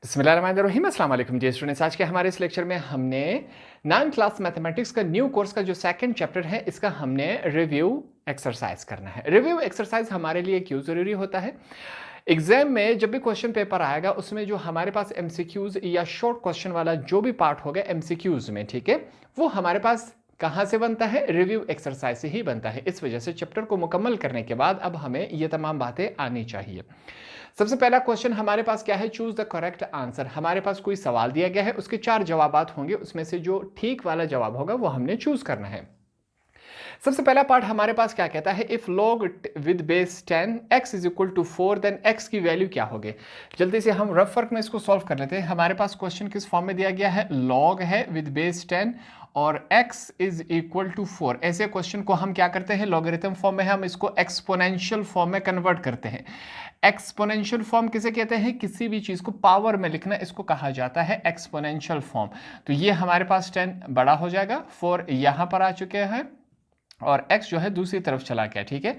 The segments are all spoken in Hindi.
बिस्मिल्लाहिर्रहमानिर्रहीम, अस्सलाम वालेकुम डियर स्टूडेंट्स। आज के हमारे इस लेक्चर में हमने 9th क्लास मैथमेटिक्स का न्यू कोर्स का जो सेकंड चैप्टर है इसका हमने रिव्यू एक्सरसाइज करना है। रिव्यू एक्सरसाइज हमारे लिए क्यों ज़रूरी होता है? एग्जाम में जब भी क्वेश्चन पेपर आएगा उसमें जो हमारे पास एमसीक्यूज या शॉर्ट क्वेश्चन वाला जो भी पार्ट होगा एमसीक्यूज में, ठीक है, वो हमारे पास कहाँ से बनता है? रिव्यू एक्सरसाइज से ही बनता है। इस वजह से चैप्टर को मुकम्मल करने के बाद अब हमें ये तमाम बातें आनी चाहिए। सबसे पहला क्वेश्चन हमारे पास क्या है? Choose the correct answer. हमारे पास कोई सवाल दिया गया है, उसके 4 जवाबात होंगे, उसमें से जो ठीक वाला जवाब होगा वो हमने चूज करना है। सबसे पहला पार्ट हमारे पास क्या कहता है? If log with base 10 x is equal to 4 then x की वैल्यू क्या होगी? जल्दी से हम रफ वर्क में इसको सॉल्व कर लेते हैं। हमारे पास क्वेश्चन किस फॉर्म में दिया गया है? log है विद बेस 10 और x इज इक्वल टू 4। ऐसे क्वेश्चन को हम क्या करते हैं? लॉगरिथम फॉर्म में हम इसको एक्सपोनेंशियल फॉर्म में कन्वर्ट करते हैं। एक्सपोनेंशियल फॉर्म किसे कहते हैं? किसी भी चीज को पावर में लिखना, इसको कहा जाता है एक्सपोनेंशियल फॉर्म। तो ये हमारे पास 10 बड़ा हो जाएगा, 4 यहां पर आ चुके हैं और x जो है दूसरी तरफ चला गया, ठीक है।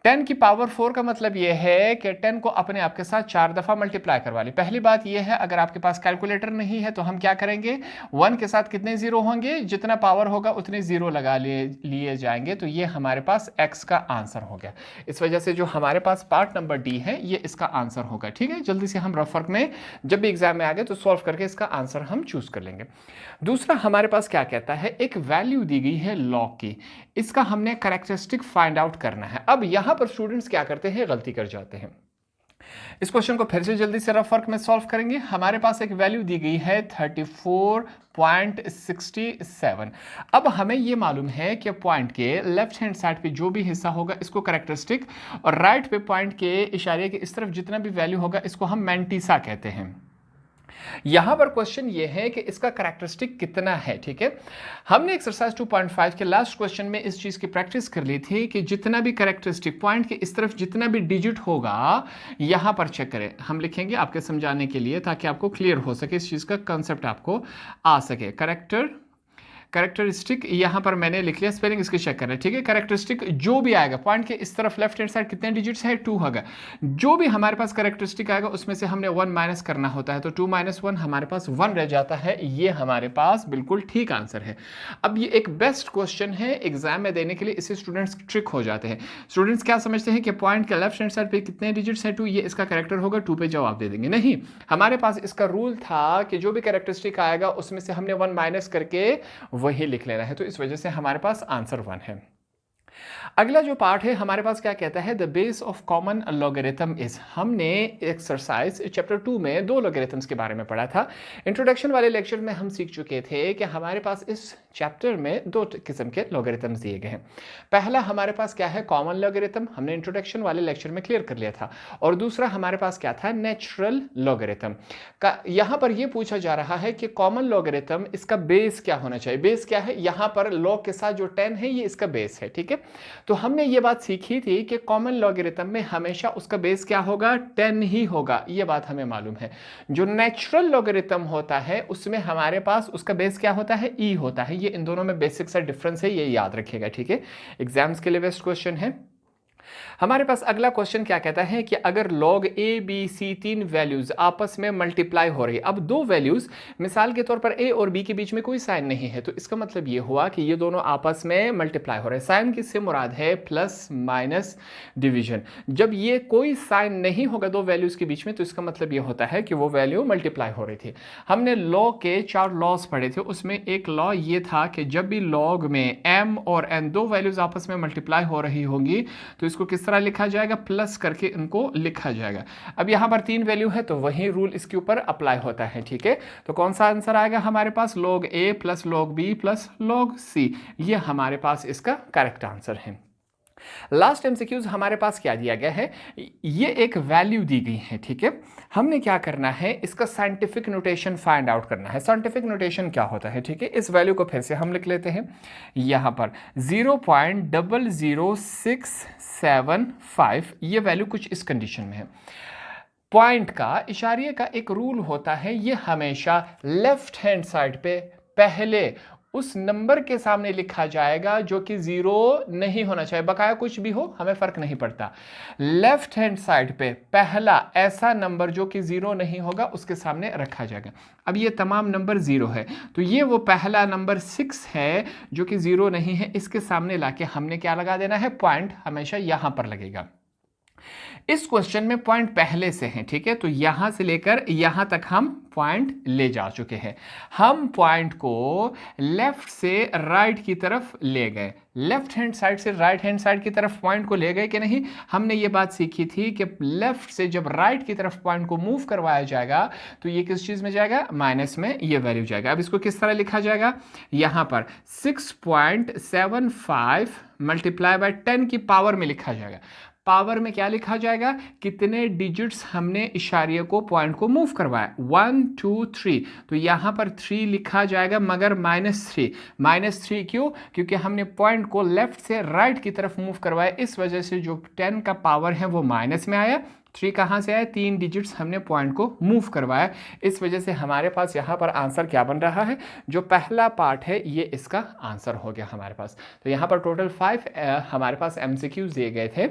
10 की पावर 4 का मतलब ये है कि 10 को अपने आप के साथ 4 दफ़ा मल्टीप्लाई करवा ली। पहली बात ये है, अगर आपके पास कैलकुलेटर नहीं है तो हम क्या करेंगे? 1 के साथ कितने जीरो होंगे? जितना पावर होगा उतने जीरो लगा लिए जाएंगे। तो ये हमारे पास x का आंसर हो गया। इस वजह से जो हमारे पास पार्ट नंबर डी है ये इसका आंसर होगा, ठीक है। जल्दी से हम रफ वर्क में जब भी एग्जाम में आ गए तो सॉल्व करके इसका आंसर हम चूज कर लेंगे। दूसरा हमारे पास क्या कहता है? एक वैल्यू दी गई है लॉग की, इसका हमने कैरेक्टरिस्टिक फाइंड आउट करना है। अब यहां पर स्टूडेंट्स क्या करते हैं? गलती कर जाते हैं। इस क्वेश्चन को फिर से जल्दी से रफ वर्क में सॉल्व करेंगे। हमारे पास एक वैल्यू दी गई है 34.67। अब हमें यह मालूम है कि पॉइंट के लेफ्ट हैंड साइड पे जो भी हिस्सा होगा इसको कैरेक्टरिस्टिक, और राइट पे पॉइंट के इशारे के इस तरफ जितना भी वैल्यू होगा इसको हम मैंटीसा कहते हैं। यहां पर क्वेश्चन ये है कि इसका कैरेक्टरिस्टिक कितना है, ठीक है। हमने एक्सरसाइज 2.5 के लास्ट क्वेश्चन में इस चीज की प्रैक्टिस कर ली थी कि जितना भी कैरेक्टरिस्टिक पॉइंट के इस तरफ जितना भी डिजिट होगा यहां पर चेक करें। हम लिखेंगे आपके समझाने के लिए ताकि आपको क्लियर हो सके, इस चीज का कंसेप्ट आपको आ सके। कैरेक्टरिस्टिक यहां पर मैंने लिख लिया, स्पेलिंग इसकी चेक कर रहे हैं, ठीक है। कैरेक्टरिस्टिक जो भी आएगा पॉइंट के इस तरफ लेफ्ट हैंड साइड कितने डिजिट्स है? 2 होगा। जो भी हमारे पास कैरेक्टरिस्टिक आएगा उसमें से हमने 1 माइनस करना होता है, तो 2 माइनस 1 हमारे पास 1 रह जाता है। ये हमारे पास बिल्कुल ठीक आंसर है। अब ये एक बेस्ट क्वेश्चन है एग्जाम में देने के लिए, इससे स्टूडेंट्स ट्रिक हो जाते हैं। स्टूडेंट्स क्या समझते हैं कि पॉइंट के लेफ्ट हैंड साइड पे कितने डिजिट्स है? 2, ये इसका कैरेक्टर होगा, 2 पे जवाब दे देंगे। नहीं, हमारे पास इसका रूल था कि जो भी कैरेक्टरिस्टिक आएगा उसमें से हमने 1 माइनस करके वही लिख लेना है, तो इस वजह से हमारे पास आंसर 1 है। अगला जो पार्ट है हमारे पास क्या कहता है? The base of common logarithm is. हमने एक्सरसाइज चैप्टर 2 में 2 लॉगरिथम्स के बारे में पढ़ा था। इंट्रोडक्शन वाले लेक्चर में हम सीख चुके थे कि हमारे पास इस चैप्टर में 2 किस्म के लॉगरिथम्स दिए गए हैं। पहला हमारे पास क्या है? कॉमन लॉगरिथम, हमने इंट्रोडक्शन वाले लेक्चर में क्लियर कर लिया था। और दूसरा हमारे पास क्या था? नेचुरल लॉगरिथम का। यहां पर यह पूछा जा रहा है कि कॉमन लॉगरिथम इसका बेस क्या होना चाहिए? बेस क्या है? यहां पर लॉग के साथ जो 10 है ये इसका बेस है, ठीक है। तो हमने ये बात सीखी थी कि कॉमन लॉगरिथम में हमेशा उसका बेस क्या होगा? 10 ही होगा, ये बात हमें मालूम है। जो नेचुरल लॉगरिथम होता है उसमें हमारे पास उसका बेस क्या होता है? ई होता है। ये इन दोनों में बेसिक सा डिफरेंस है, ये याद रखिएगा, ठीक है। एग्जाम्स के लिए बेस्ट क्वेश्चन है। हमारे पास अगला क्वेश्चन क्या कहता है कि अगर log a b c 3 values आपस में मल्टीप्लाई हो रही है। अब 2 वैल्यूज, मिसाल के तौर पर a और b के बीच में कोई साइन नहीं है, तो इसका मतलब ये हुआ कि ये दोनों आपस में मल्टीप्लाई हो रहे हैं। साइन किससे मुराद है? Plus minus division. जब ये कोई साइन नहीं होगा 2 वैल्यूज के बीच में तो इसका मतलब ये होता है कि वो वैल्यू मल्टीप्लाई हो रही थी। हमने लॉ के 4 लॉज पढ़े थे, उसमें एक लॉ ये था कि जब भी लॉग में m और n 2 वैल्यूज आपस में मल्टीप्लाई हो रही होंगी तो इसको किस तरह लिखा जाएगा? प्लस करके इनको लिखा जाएगा। अब यहां पर 3 वैल्यू है तो वही रूल इसके ऊपर अप्लाई होता है, ठीक है। तो कौन सा आंसर आएगा हमारे पास? log a plus log b plus log c। ये हमारे पास इसका करेक्ट आंसर है। लास्ट एमसीक्यूज हमारे पास क्या दिया गया है? ये एक वैल्यू दी गई है, ठीक है। हमने क्या करना है? इसका साइंटिफिक नोटेशन फाइंड आउट करना है। साइंटिफिक नोटेशन क्या होता है, ठीक है। इस वैल्यू को फिर से हम लिख लेते हैं। यहां पर 0.00675, ये वैल्यू कुछ इस कंडीशन में है। पॉइंट का, इशारे का एक रूल होता है, ये हमेशा लेफ्ट हैंड साइड पे पहले उस नंबर के सामने लिखा जाएगा जो कि 0 नहीं होना चाहिए, बकाया कुछ भी हो हमें फर्क नहीं पड़ता। लेफ्ट हैंड साइड पे पहला ऐसा नंबर जो कि 0 नहीं होगा उसके सामने रखा जाएगा। अब ये तमाम नंबर 0 है, तो ये वो पहला नंबर 6 है जो कि 0 नहीं है, इसके सामने लाके हमने क्या लगा देना है, पॉइंट हमेशा यहां पर लगेगा। इस क्वेश्चन में पॉइंट पहले से हैं, ठीक है, तो यहां से लेकर यहां तक हम पॉइंट ले जा चुके हैं। हम पॉइंट को लेफ्ट से राइट की तरफ ले गए, लेफ्ट हैंड साइड से राइट हैंड साइड की तरफ पॉइंट को ले गए कि नहीं। हमने ये बात सीखी थी कि लेफ्ट से जब राइट की तरफ पॉइंट को मूव करवाया जाएगा तो ये किस चीज में जाएगा, माइनस में ये वैल्यू जाएगा। अब इसको किस तरह लिखा जाएगा, यहां पर 6.75 मल्टीप्लाई बाय 10 की पावर में लिखा जाएगा। पावर में क्या लिखा जाएगा, कितने डिजिट्स हमने इशारे को पॉइंट को मूव करवाया, 1 2 3, तो यहां पर 3 लिखा जाएगा मगर -3। -3 क्यों, क्योंकि हमने पॉइंट को लेफ्ट से राइट की तरफ मूव करवाया, इस वजह से जो 10 का पावर है वो माइनस में आया। 3 कहां से आया, 3 डिजिट्स हमने पॉइंट को मूव करवाया, इस वजह से हमारे पास यहां पर आंसर क्या बन रहा है, जो पहला पार्ट है ये इसका आंसर हो गया हमारे पास। तो यहां पर टोटल 5 हमारे पास MCQs दिए गए थे,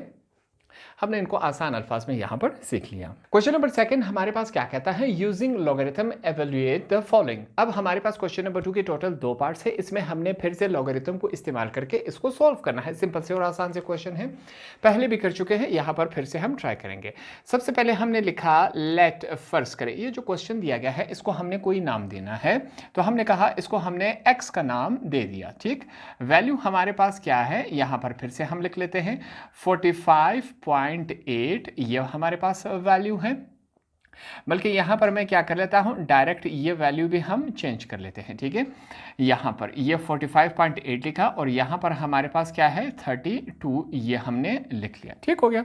हमने इनको आसान अल्फाज में यहां पर सीख लिया। क्वेश्चन नंबर 2 हमारे पास क्या कहता है, using logarithm evaluate the following. अब हमारे पास क्वेश्चन नंबर 2 के टोटल 2 पार्ट्स है, इसमें हमने फिर से लॉगरिथम को इस्तेमाल करके इसको सॉल्व करना है। सिंपल से और आसान से क्वेश्चन है, पहले भी कर चुके हैं, यहां पर फिर से हम ट्राई करेंगे। सबसे पहले हमने लिखा लेट फर्स्ट करें, ये जो क्वेश्चन दिया गया है इसको हमने कोई नाम देना है, तो हमने कहा इसको हमने x का नाम दे दिया, ठीक। वैल्यू हमारे पास क्या है, यहां पर फिर से हम लिख लेते हैं 45.8, ये हमारे पास वैल्यू है। बल्कि यहां पर मैं क्या कर लेता हूं, डायरेक्ट ये वैल्यू भी हम चेंज कर लेते हैं, ठीक है। यहां पर ये 45.8 लिखा और यहां पर हमारे पास क्या है 32, ये हमने लिख लिया, ठीक हो गया।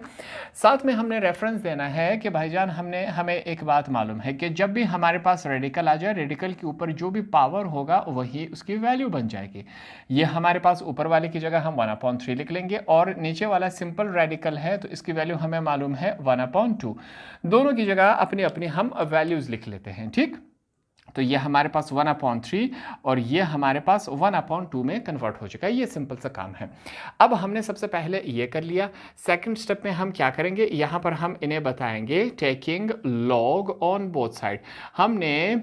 साथ में हमने रेफरेंस देना है कि भाईजान हमें एक बात मालूम है कि जब भी हमारे पास रेडिकल आ जाए, रेडिकल के ऊपर जो भी पावर होगा वही उसकी वैल्यू बन जाएगी। ये हमारे पास ऊपर वाले की जगह हम 1/3 लिख लेंगे और नीचे वाला सिंपल रेडिकल है तो इसकी वैल्यू हमें मालूम है 1/2। दोनों की जगह अपनी अपनी हम वैल्यूज लिख लेते हैं, ठीक। तो ये हमारे पास 1/3 और ये हमारे पास 1/2 में कन्वर्ट हो चुका है, ये सिंपल सा काम है। अब हमने सबसे पहले ये कर लिया, सेकंड स्टेप में हम क्या करेंगे, यहां पर हम इन्हें बताएंगे taking log on both side. हमने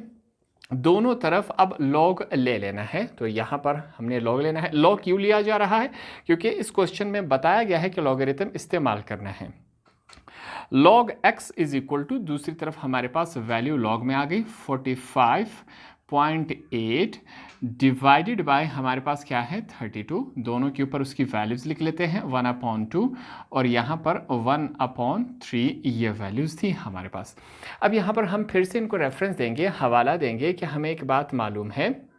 दोनों तरफ अब लॉग ले लेना है, तो यहां पर हमने लॉग लेना है। लॉग क्यों लिया जा रहा है, क्योंकि इस क्वेश्चन में बताया गया है कि लॉगरिथम इस्तेमाल करना है। log x is equal to, दूसरी तरफ हमारे पास वैल्यू log में आ गई 45.8 डिवाइडेड बाय हमारे पास क्या है 32, दोनों के ऊपर उसकी वैल्यूज लिख लेते हैं 1/2 और यहाँ पर 1/3 ये वैल्यूज थी हमारे पास। अब यहाँ पर हम फिर से इनको रेफरेंस देंगे, हवाला देंगे कि हमें एक बात मालूम है।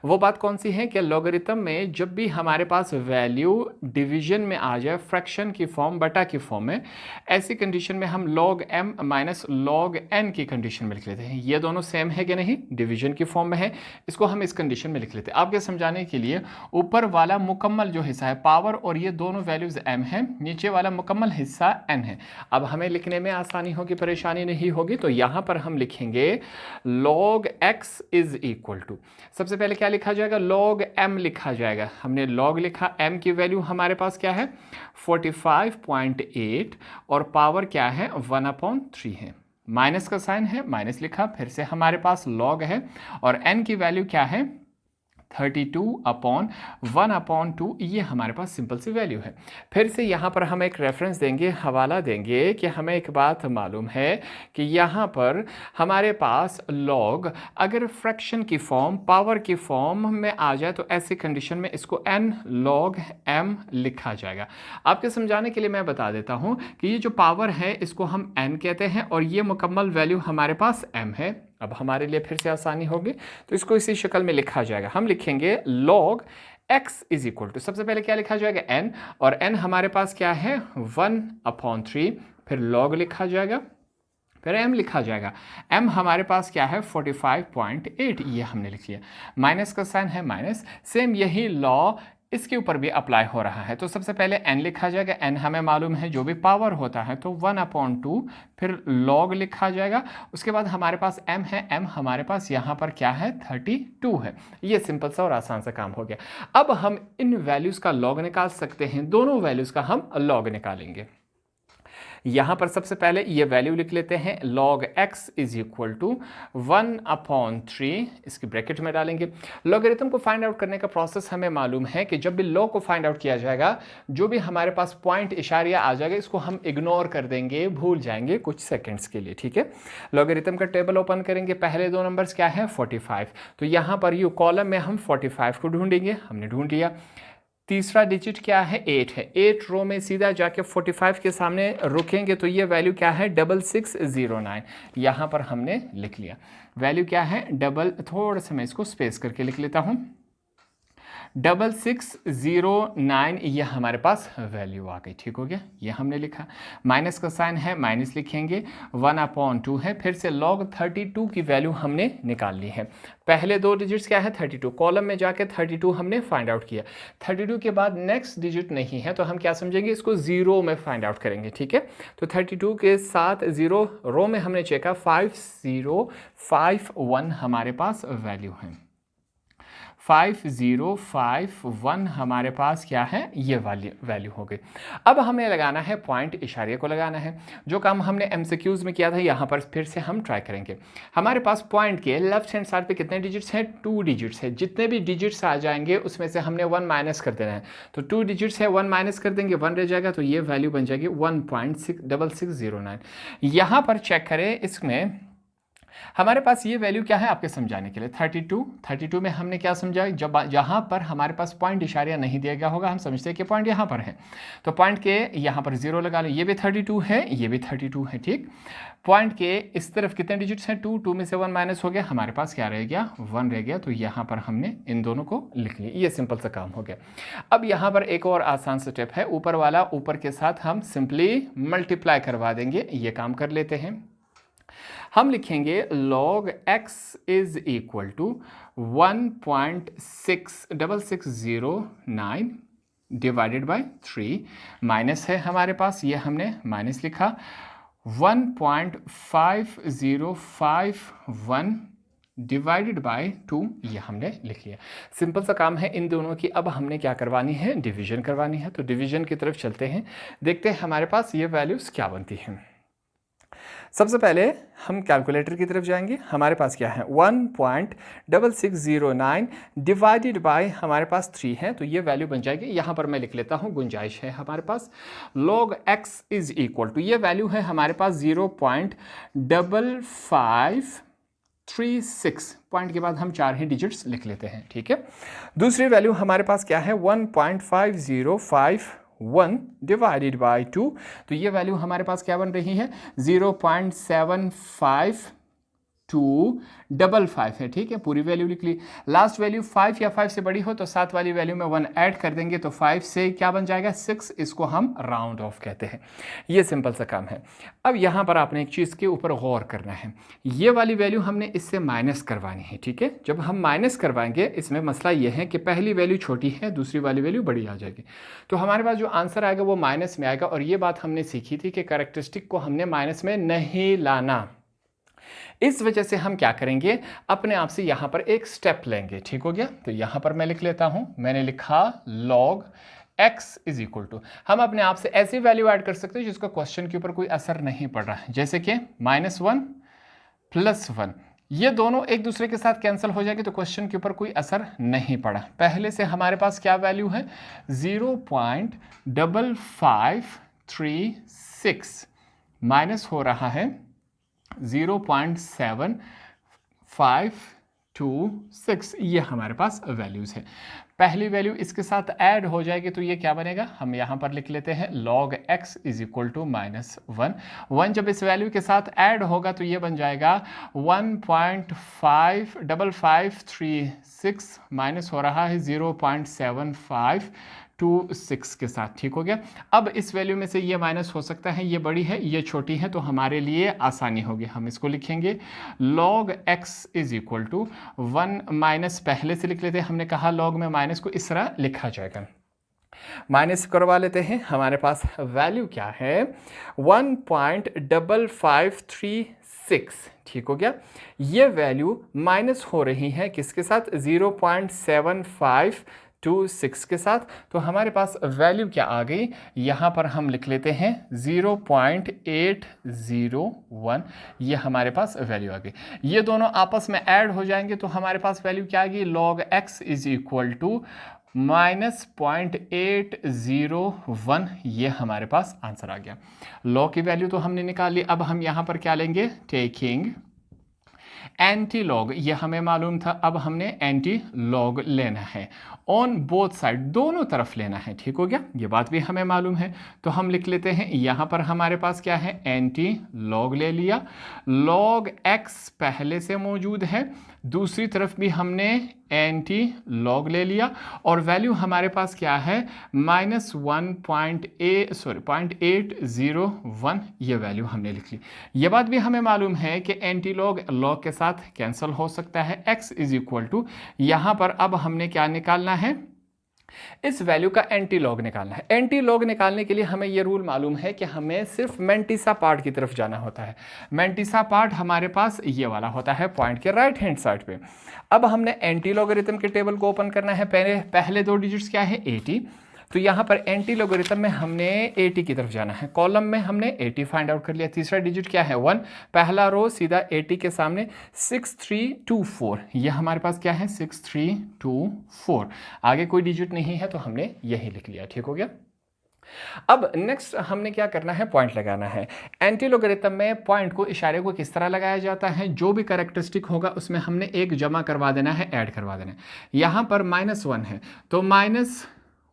वो बात कौन सी है कि लॉगरिथम में जब भी हमारे पास वैल्यू डिवीजन में आ जाए, फ्रैक्शन की फॉर्म बटा की फॉर्म में, ऐसी कंडीशन में हम log m minus log n की कंडीशन में लिख लेते हैं। ये दोनों सेम है कि नहीं, डिवीजन की फॉर्म में है, इसको हम इस कंडीशन में लिख लेते हैं। आपके समझाने के लिए ऊपर वाला मुकम्मल जो हिस्सा है पावर और ये दोनों वैल्यूज m है, नीचे वाला मुकम्मल हिस्सा n है। अब हमें लिखने में आसानी होगी, परेशानी नहीं होगी, तो यहाँ पर हम लिखेंगे log x is equal to, सबसे पहले क्या लिखा जाएगा, log m लिखा जाएगा। हमने log लिखा, m की वैल्यू हमारे पास क्या है 45.8 और पावर क्या है 1/3 है, माइनस का साइन है, माइनस लिखा, फिर से हमारे पास log है और n की वैल्यू क्या है 32/1/2, ये हमारे पास सिंपल सी वैल्यू है। फिर से यहाँ पर हम एक रेफरेंस देंगे, हवाला देंगे कि हमें एक बात मालूम है कि यहाँ पर हमारे पास log अगर फ्रैक्शन की फॉर्म, पावर की फॉर्म में आ जाए तो ऐसी कंडीशन में इसको n log m लिखा जाएगा। आपके समझाने के लिए मैं बता देता हूँ कि ये जो पावर है इसको हम n कहते हैं और ये मुकम्मल वैल्यू हमारे पास m है। अब हमारे लिए फिर से आसानी होगी तो इसको इसी शक्ल में लिखा जाएगा। हम लिखेंगे log x is equal to, सबसे पहले क्या लिखा जाएगा n, और n हमारे पास क्या है 1/3, फिर log लिखा जाएगा, फिर m लिखा जाएगा। m हमारे पास क्या है 45.8, ये हमने लिख लिया, माइनस का साइन है माइनस, सेम यही लॉ इसके ऊपर भी अप्लाई हो रहा है। तो सबसे पहले n लिखा जाएगा, n हमें मालूम है जो भी पावर होता है तो 1/2, फिर log लिखा जाएगा। उसके बाद हमारे पास m है, m हमारे पास यहाँ पर क्या है 32 है। ये सिंपल सा और आसान सा काम हो गया। अब हम इन वैल्यूज़ का log निकाल सकते हैं, दोनों वैल्यूज़ का हम log निकालेंगे। यहाँ पर सबसे पहले ये वैल्यू लिख लेते हैं, log x is equal to 1/3, इसकी ब्रैकेट में डालेंगे। लॉगरिथम को फाइंड आउट करने का प्रोसेस हमें मालूम है कि जब भी log को फाइंड आउट किया जाएगा, जो भी हमारे पास पॉइंट इशारिया आ जाएगा इसको हम इग्नोर कर देंगे, भूल जाएंगे कुछ सेकंड्स के लिए, ठीक है। लॉगरिथम का टेबल ओपन करेंगे, पहले दो नंबर्स क्या है 45, तो यहाँ पर यू कॉलम में हम 45 को ढूंढेंगे, हमने ढूंढ लिया। तीसरा डिजिट क्या है 8 है, 8 रो में सीधा जाके 45 के सामने रुकेंगे तो ये वैल्यू क्या है 6609, यहाँ पर हमने लिख लिया। वैल्यू क्या है थोड़ा सा मैं इसको स्पेस करके लिख लेता हूँ, 6609, ये हमारे पास वैल्यू आ गई, ठीक हो गया। ये हमने लिखा, माइनस का साइन है, माइनस लिखेंगे, 1/2 है, फिर से log 32 की वैल्यू हमने निकाल ली है। पहले दो डिजिट्स क्या है 32, कॉलम में जाके 32 हमने फाइंड आउट किया। 32 के बाद नेक्स्ट डिजिट नहीं है तो हम क्या समझेंगे, इसको जीरो में फाइंड आउट करेंगे, ठीक है। तो 32 के साथ जीरो रो में हमने चेका 5051 हमारे पास वैल्यू है, 5051 हमारे पास क्या है, ये वैल्यू हो गई। अब हमें लगाना है पॉइंट इशारे को लगाना है, जो काम हमने एमसीक्यूज में किया था यहाँ पर फिर से हम ट्राई करेंगे। हमारे पास पॉइंट के लेफ्ट हैंड साइड पे कितने डिजिट्स हैं 2 डिजिट्स है, जितने भी डिजिट्स आ जाएंगे उसमें से हमने 1 माइनस कर देना है। तो 2 डिजिट्स है, 1 माइनस कर देंगे, 1 रह जाएगा, तो ये वैल्यू बन जाएगी 1.6609। यहाँ पर चेक करें, इसमें हमारे पास ये वैल्यू क्या है आपके समझाने के लिए 32 में हमने क्या समझा, जब जहाँ पर हमारे पास पॉइंट इशारिया नहीं दिया गया होगा हम समझते हैं कि पॉइंट यहाँ पर है, तो पॉइंट के यहाँ पर जीरो लगा लो, ये भी 32 है, ये भी 32 है, ठीक। पॉइंट के इस तरफ कितने डिजिट्स हैं 2 में से 1 माइनस हो गया, हमारे पास क्या रह गया 1 रह गया, तो यहाँ पर हमने इन दोनों को लिख लिया। ये सिंपल सा काम हो गया। अब यहाँ पर एक और आसान स्टेप है, ऊपर वाला ऊपर के साथ हम सिंपली मल्टीप्लाई करवा देंगे, ये काम कर लेते हैं। हम लिखेंगे log x is equal to 1.6609 divided by 3, minus है हमारे पास, ये हमने माइनस लिखा, 1.5051 डिवाइडेड बाय 2, ये हमने लिख लिया। सिंपल सा काम है इन दोनों की। अब हमने क्या करवानी है, डिवीजन करवानी है, तो डिवीजन की तरफ चलते हैं, देखते हैं हमारे पास ये वैल्यूज़ क्या बनती हैं। सबसे पहले हम कैलकुलेटर की तरफ जाएंगे, हमारे पास क्या है 1.6609 डिवाइडेड बाय हमारे पास 3 है, तो ये वैल्यू बन जाएगी। यहाँ पर मैं लिख लेता हूँ, गुंजाइश है हमारे पास, log x is equal to, ये वैल्यू है हमारे पास 0.5536, पॉइंट के बाद हम 4 ही डिजिट्स लिख लेते हैं, ठीक है। दूसरी वैल्यू हमारे पास क्या है 1.5051 डिवाइडेड बाय 2, तो ये वैल्यू हमारे पास क्या बन रही है 0.75255 है, ठीक है। पूरी वैल्यू लिख ली। लास्ट वैल्यू 5 या 5 से बड़ी हो तो साथ वाली वैल्यू में 1 ऐड कर देंगे, तो 5 से क्या बन जाएगा 6, इसको हम राउंड ऑफ कहते हैं। ये सिंपल सा काम है। अब यहाँ पर आपने एक चीज़ के ऊपर गौर करना है, ये वाली वैल्यू हमने इससे माइनस करवानी है, ठीक है। जब हम माइनस करवाएंगे, इसमें मसला ये है कि पहली वैल्यू छोटी है, दूसरी वाली वैल्यू बड़ी आ जाएगी, तो हमारे पास जो आंसर आएगा वो माइनस में आएगा। और ये बात हमने सीखी थी कि कैरेक्टरिस्टिक को हमने माइनस में नहीं लाना। इस वजह से हम क्या करेंगे, अपने आप से यहाँ पर एक स्टेप लेंगे, ठीक हो गया। तो यहाँ पर मैं लिख लेता हूँ, मैंने लिखा log x is equal to, हम अपने आप से ऐसी वैल्यू ऐड कर सकते हैं जिसका क्वेश्चन के ऊपर कोई असर नहीं पड़ रहा है, जैसे कि -1 +1, ये दोनों एक दूसरे के साथ कैंसिल हो जाएंगे तो क्वेश्चन के ऊपर कोई असर नहीं पड़ा। पहले से हमारे पास क्या वैल्यू है 0.5536 माइनस हो रहा है 0.7526, ये हमारे पास वैल्यूज़ है। पहली वैल्यू इसके साथ ऐड हो जाएगी तो ये क्या बनेगा, हम यहाँ पर लिख लेते हैं log x is equal to -1। 1 जब इस वैल्यू के साथ ऐड होगा तो ये बन जाएगा 1.5536 माइनस हो रहा है 0.7526, 6 के साथ, ठीक हो गया। अब इस वैल्यू में से ये माइनस हो सकता है, ये बड़ी है ये छोटी है, तो हमारे लिए आसानी होगी, हम इसको लिखेंगे log x is equal to 1 minus, पहले से लिख लेते हैं, हमने कहा log में माइनस को इस तरह लिखा जाएगा, माइनस करवा लेते हैं। हमारे पास वैल्यू क्या है 1.5536, ठीक हो गया। ये वैल्यू माइनस हो रही है किसके साथ, 0.7526 के साथ, तो हमारे पास वैल्यू क्या आ गई, यहाँ पर हम लिख लेते हैं 0.801, ये हमारे पास वैल्यू आ गई। ये दोनों आपस में ऐड हो जाएंगे तो हमारे पास वैल्यू क्या आ गई, log x is equal to -0.801, ये हमारे पास आंसर आ गया। log की वैल्यू तो हमने निकाली, अब हम यहाँ पर क्या लेंगे, टेकिंग एंटी लॉग, ये हमें मालूम था, अब हमने एंटी लॉग लेना है ऑन बोथ साइड, दोनों तरफ लेना है, ठीक हो गया, ये बात भी हमें मालूम है। तो हम लिख लेते हैं, यहाँ पर हमारे पास क्या है, एंटी लॉग ले लिया, log x पहले से मौजूद है, दूसरी तरफ भी हमने एंटी लॉग ले लिया, और वैल्यू हमारे पास क्या है, -0.801, ये वैल्यू हमने लिख ली। ये बात भी हमें मालूम है कि एंटी लॉग लॉग के साथ कैंसिल हो सकता है, x इज इक्वल टू, यहाँ पर अब हमने क्या निकालना है, इस वैल्यू का एंटी लॉग निकालना है। एंटी लॉग निकालने के लिए हमें यह रूल मालूम है कि हमें सिर्फ मैंटिसा पार्ट की तरफ जाना होता है। मैंटिसा पार्ट हमारे पास ये वाला होता है पॉइंट के राइट हैंड साइड पे। अब हमने एंटी लॉगरिथम के टेबल को ओपन करना है, पहले दो डिजिट्स क्या है, 80, तो यहाँ पर एंटी लॉगरिथम में हमने 80 की तरफ जाना है, कॉलम में हमने 80 फाइंड आउट कर लिया, तीसरा डिजिट क्या है 1, पहला रो सीधा 80 के सामने 6324, ये हमारे पास क्या है 6324, आगे कोई डिजिट नहीं है तो हमने यही लिख लिया, ठीक हो गया। अब नेक्स्ट हमने क्या करना है, पॉइंट लगाना है। एंटी लॉगरिथम में पॉइंट को, इशारे को किस तरह लगाया जाता है, जो भी कैरेक्टरिस्टिक होगा उसमें हमने एक जमा करवा देना है, ऐड करवा देना है। यहाँ पर -1 है तो -1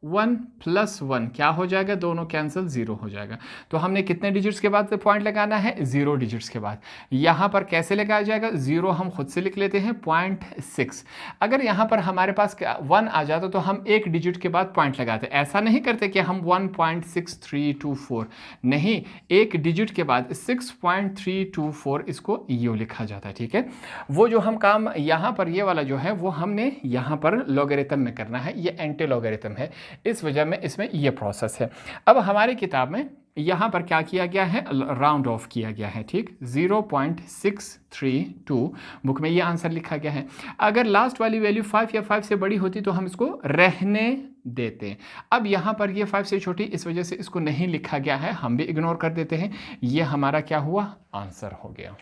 + 1 क्या हो जाएगा, दोनों कैंसिल, 0 हो जाएगा। तो हमने कितने डिजिट्स के बाद पॉइंट लगाना है, 0 डिजिट्स के बाद। यहाँ पर कैसे लगाया जाएगा, 0 हम खुद से लिख लेते हैं 0.6। अगर यहाँ पर हमारे पास 1 आ जाता तो हम एक डिजिट के बाद पॉइंट लगाते, ऐसा नहीं करते कि हम 1.6324, नहीं, एक डिजिट के बाद 6.324 इसको यूँ लिखा जाता है, ठीक है। वो जो हम काम यहाँ पर ये वाला जो है वो हमने यहाँ पर लॉगरिथम में करना है, ये एंटी लॉगरिथम है, इस वजह में इसमें ये प्रोसेस है। अब हमारी किताब में यहाँ पर क्या किया गया है, राउंड ऑफ किया गया है, ठीक, 0.632 बुक में ये आंसर लिखा गया है। अगर लास्ट वाली वैल्यू 5 या 5 से बड़ी होती तो हम इसको रहने देते। अब यहाँ पर ये 5 से छोटी, इस वजह से इसको नहीं लिखा गया है, हम भी इग्नोर कर देते हैं। ये हमारा क्या हुआ, आंसर हो गया।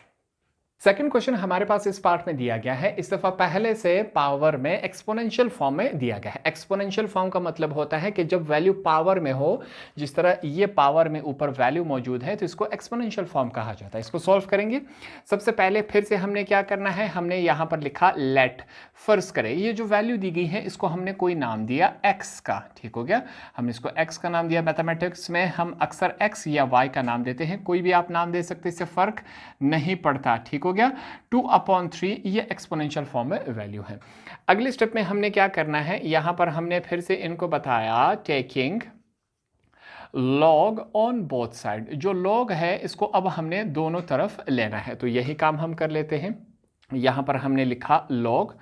सेकंड क्वेश्चन हमारे पास इस पार्ट में दिया गया है, इस दफा पहले से पावर में एक्सपोनेंशियल फॉर्म में दिया गया है। एक्सपोनेंशियल फॉर्म का मतलब होता है कि जब वैल्यू पावर में हो, जिस तरह ये पावर में ऊपर वैल्यू मौजूद है तो इसको एक्सपोनेंशियल फॉर्म कहा जाता है। इसको सॉल्व करेंगे। सबसे पहले फिर से हमने क्या करना है, हमने यहाँ पर लिखा लेट, फर्ज करें ये जो वैल्यू दी गई है इसको हमने कोई नाम दिया x का, ठीक हो गया, हमने इसको x का नाम दिया। मैथमेटिक्स में हम अक्सर x या y का नाम देते हैं, कोई भी आप नाम दे सकते, इससे फर्क नहीं पड़ता, ठीक हो गया। 2/3 ये एक्सपोनेंशियल फॉर्म में वैल्यू है। अगले स्टेप में हमने क्या करना है, यहां पर हमने फिर से इनको बताया taking log on both side, जो लॉग है इसको अब हमने दोनों तरफ लेना है, तो यही काम हम कर लेते हैं। यहां पर हमने लिखा लॉग,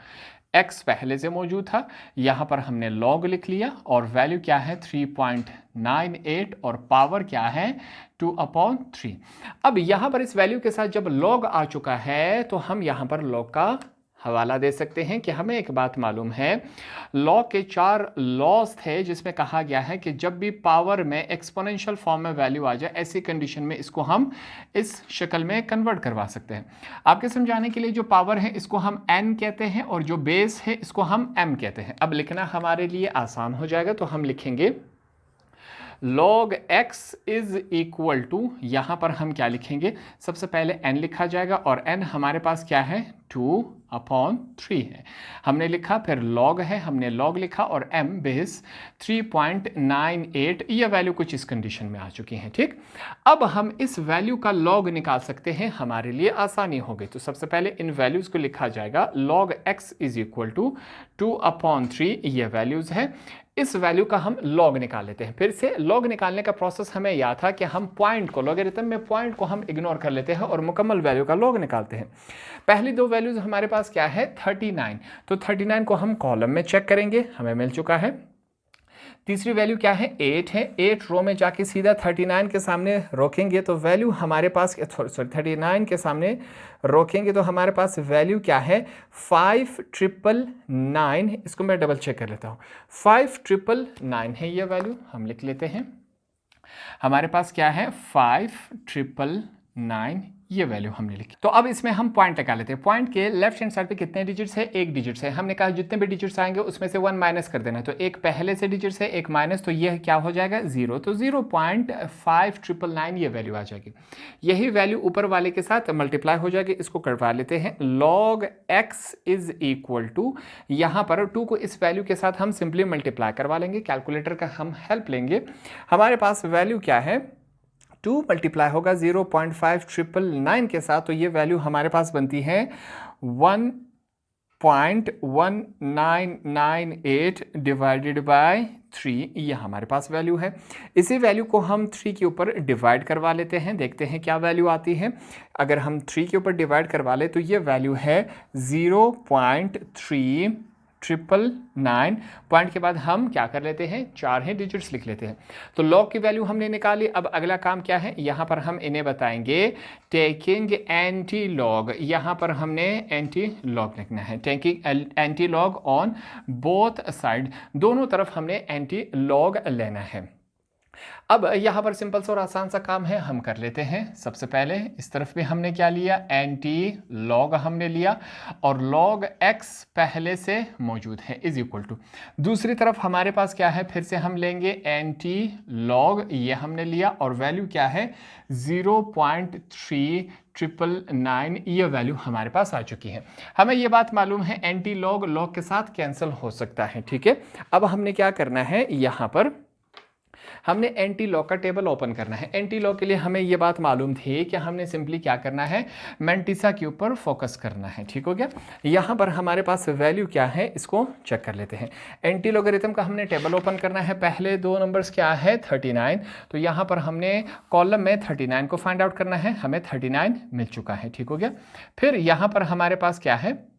x पहले से मौजूद था, यहाँ पर हमने log लिख लिया और वैल्यू क्या है 3.98 और पावर क्या है 2/3। अब यहाँ पर इस वैल्यू के साथ जब log आ चुका है तो हम यहाँ पर log का हवाला दे सकते हैं कि हमें एक बात मालूम है, लॉ के 4 लॉज थे जिसमें कहा गया है कि जब भी पावर में एक्सपोनेंशियल फॉर्म में वैल्यू आ जाए ऐसी कंडीशन में इसको हम इस शक्ल में कन्वर्ट करवा सकते हैं। आपके समझाने के लिए जो पावर है इसको हम n कहते हैं और जो बेस है इसको हम m कहते हैं। अब लिखना हमारे लिए आसान हो जाएगा, तो हम लिखेंगे log x is equal to, यहाँ पर हम क्या लिखेंगे, सबसे पहले n लिखा जाएगा और n हमारे पास क्या है 2/3 है, हमने लिखा, फिर log है, हमने log लिखा, और m बेस 3.98, ये वैल्यू कुछ इस कंडीशन में आ चुकी हैं। ठीक, अब हम इस वैल्यू का log निकाल सकते हैं, हमारे लिए आसानी हो गई। तो सबसे पहले इन वैल्यूज को लिखा जाएगा, log x is equal to 2/3, ये वैल्यूज है, इस वैल्यू का हम log निकाल लेते हैं। फिर से log निकालने का प्रोसेस हमें याद था कि हम पॉइंट को, लॉगरिथम में पॉइंट को हम इग्नोर कर लेते हैं और मुकम्मल वैल्यू का log निकालते हैं। पहली दो वैल्यूज हमारे पास क्या है, 39, तो 39 को हम कॉलम में चेक करेंगे, हमें मिल चुका है। तीसरी वैल्यू क्या है, 8 है, 8 रो में जाके सीधा 39 के सामने रोकेंगे तो वैल्यू हमारे पास, सॉरी 39 के सामने रोकेंगे तो हमारे पास वैल्यू क्या है, 5999, इसको मैं डबल चेक कर लेता हूँ, 5999 है ये वैल्यू, हम लिख लेते हैं। हमारे पास क्या है, 5999, ये वैल्यू हमने लिखी। तो अब इसमें हम पॉइंट लगा लेते हैं। पॉइंट के लेफ्ट हैंड साइड पे कितने डिजिट्स है, एक डिजिट्स है, हमने कहा जितने भी डिजिट्स आएंगे उसमें से 1 माइनस कर देना है, तो एक पहले से डिजिट्स है, एक माइनस, तो ये क्या हो जाएगा, 0, तो 0.5999 ये वैल्यू आ जाएगी। यही वैल्यू ऊपर वाले के साथ मल्टीप्लाई हो जाएगी, इसको करवा लेते हैं, log x is equal to, यहाँ पर 2 को इस वैल्यू के साथ हम सिंपली मल्टीप्लाई करवा लेंगे, कैलकुलेटर का हम हेल्प लेंगे। हमारे पास वैल्यू क्या है, 2 मल्टीप्लाई होगा 0.5999 के साथ, तो ये वैल्यू हमारे पास बनती है 1.1998 डिवाइडेड बाय 3, ये हमारे पास वैल्यू है। इसी वैल्यू को हम 3 के ऊपर डिवाइड करवा लेते हैं, देखते हैं क्या वैल्यू आती है। अगर हम 3 के ऊपर डिवाइड करवा ले तो ये वैल्यू है 0.3999, पॉइंट के बाद हम क्या कर लेते हैं, 4 ही डिजिट्स लिख लेते हैं। तो log की वैल्यू हमने निकाली। अब अगला काम क्या है, यहाँ पर हम इन्हें बताएंगे टेकिंग एंटी लॉग, यहाँ पर हमने एंटी लॉग लिखना है, taking anti log on both side, दोनों तरफ हमने एंटी लॉग लेना है। अब यहाँ पर सिंपल सा और आसान सा काम है, हम कर लेते हैं। सबसे पहले इस तरफ भी हमने क्या लिया, एंटी लॉग हमने लिया, और log x पहले से मौजूद है इज इक्वल टू, दूसरी तरफ हमारे पास क्या है, फिर से हम लेंगे एंटी लॉग, ये हमने लिया, और वैल्यू क्या है 0.3999, ये वैल्यू हमारे पास आ चुकी है। हमें ये बात मालूम है एंटी लॉग लॉग के साथ कैंसिल हो सकता है, ठीक है। अब हमने क्या करना है, यहाँ पर हमने एंटी लॉग का टेबल ओपन करना है। एंटी लॉग के लिए हमें ये बात मालूम थी कि हमने सिंपली क्या करना है, मैंटिसा के ऊपर फोकस करना है, ठीक हो गया। यहाँ पर हमारे पास वैल्यू क्या है, इसको चेक कर लेते हैं। एंटी लॉगरिथम का हमने टेबल ओपन करना है, पहले दो नंबर्स क्या है 39, तो यहाँ पर हमने कॉलम में 39 को फाइंड आउट करना है, हमें 39 मिल चुका है, ठीक हो गया। फिर यहाँ पर हमारे पास क्या है,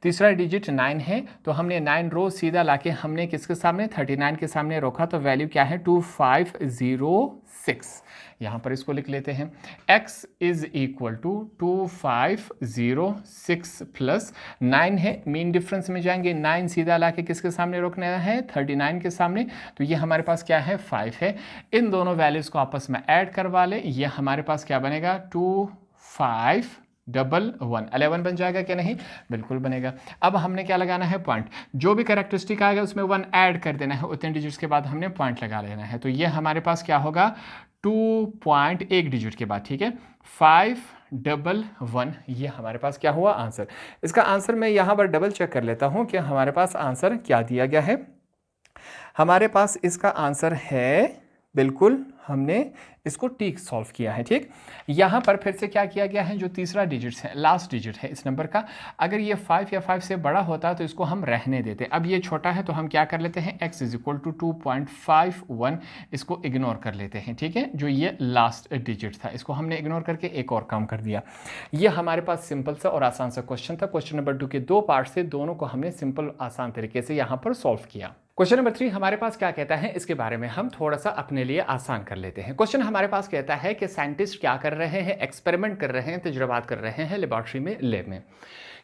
तीसरा डिजिट 9 है, तो हमने 9 रो सीधा लाके हमने किसके सामने, 39 के सामने रोका, तो वैल्यू क्या है 2506, यहाँ पर इसको लिख लेते हैं। x is equal to 2506 plus 9 है, मीन डिफरेंस में जाएंगे, 9 सीधा लाके किसके सामने रोकना है, 39 के सामने, तो ये हमारे पास क्या है 5 है। इन दोनों वैल्यूज को आपस में ऐड करवा ले, ये हमारे पास क्या बनेगा 2511 बन जाएगा क्या, नहीं, बिल्कुल बनेगा। अब हमने क्या लगाना है, पॉइंट, जो भी कैरेक्टरिस्टिक आएगा उसमें 1 ऐड कर देना है, उतने डिजिट्स के बाद हमने पॉइंट लगा लेना है। तो ये हमारे पास क्या होगा 2.1 डिजिट के बाद, ठीक है, 511, ये हमारे पास क्या हुआ आंसर। इसका आंसर मैं यहाँ पर डबल चेक कर लेता हूँ कि हमारे पास आंसर क्या दिया गया है। हमारे पास इसका आंसर है, बिल्कुल हमने इसको ठीक सॉल्व किया है, ठीक। यहाँ पर फिर से क्या किया गया है, जो तीसरा डिजिट है, लास्ट डिजिट है इस नंबर का, अगर ये 5 या 5 से बड़ा होता तो इसको हम रहने देते, अब ये छोटा है तो हम क्या कर लेते हैं, x इज इक्वल टू 2.51, इसको इग्नोर कर लेते हैं, ठीक है। जो ये लास्ट डिजिट था इसको हमने इग्नोर करके एक और काम कर दिया। ये हमारे पास सिंपल सा और आसान सा क्वेश्चन था। क्वेश्चन नंबर 2 के 2 पार्ट से दोनों को हमने सिंपल आसान तरीके से यहाँ पर सॉल्व किया। क्वेश्चन नंबर 3 हमारे पास क्या कहता है, इसके बारे में हम थोड़ा सा अपने लिए आसान कर लेते हैं। क्वेश्चन हमारे पास कहता है कि साइंटिस्ट क्या कर रहे हैं, एक्सपेरिमेंट कर रहे हैं, तजुर्बात कर रहे हैं लेबोरेटरी में, लैब में।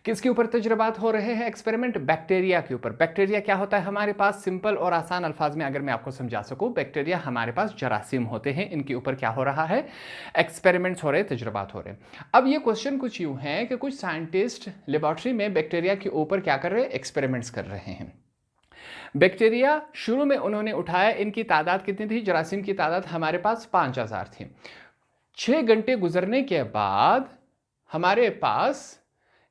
किसके ऊपर तजुर्बात हो रहे हैं, एक्सपेरिमेंट, बैक्टीरिया के ऊपर। बैक्टीरिया क्या होता है हमारे पास, सिंपल और आसान अल्फाज में अगर मैं आपको समझा सकूं, बैक्टीरिया हमारे पास जरासीम होते हैं, इनके ऊपर क्या हो रहा है, एक्सपेरिमेंट्स हो रहे हैं, तजुर्बात हो रहे हैं। अब ये क्वेश्चन कुछ यूं है कि कुछ साइंटिस्ट लेबोरेटरी में बैक्टीरिया के ऊपर क्या कर रहे हैं, एक्सपेरिमेंट्स कर रहे हैं। बैक्टीरिया शुरू में उन्होंने उठाया, इनकी तादाद कितनी थी, जरासीम की तादाद हमारे पास 5000 थी। 6 घंटे गुजरने के बाद हमारे पास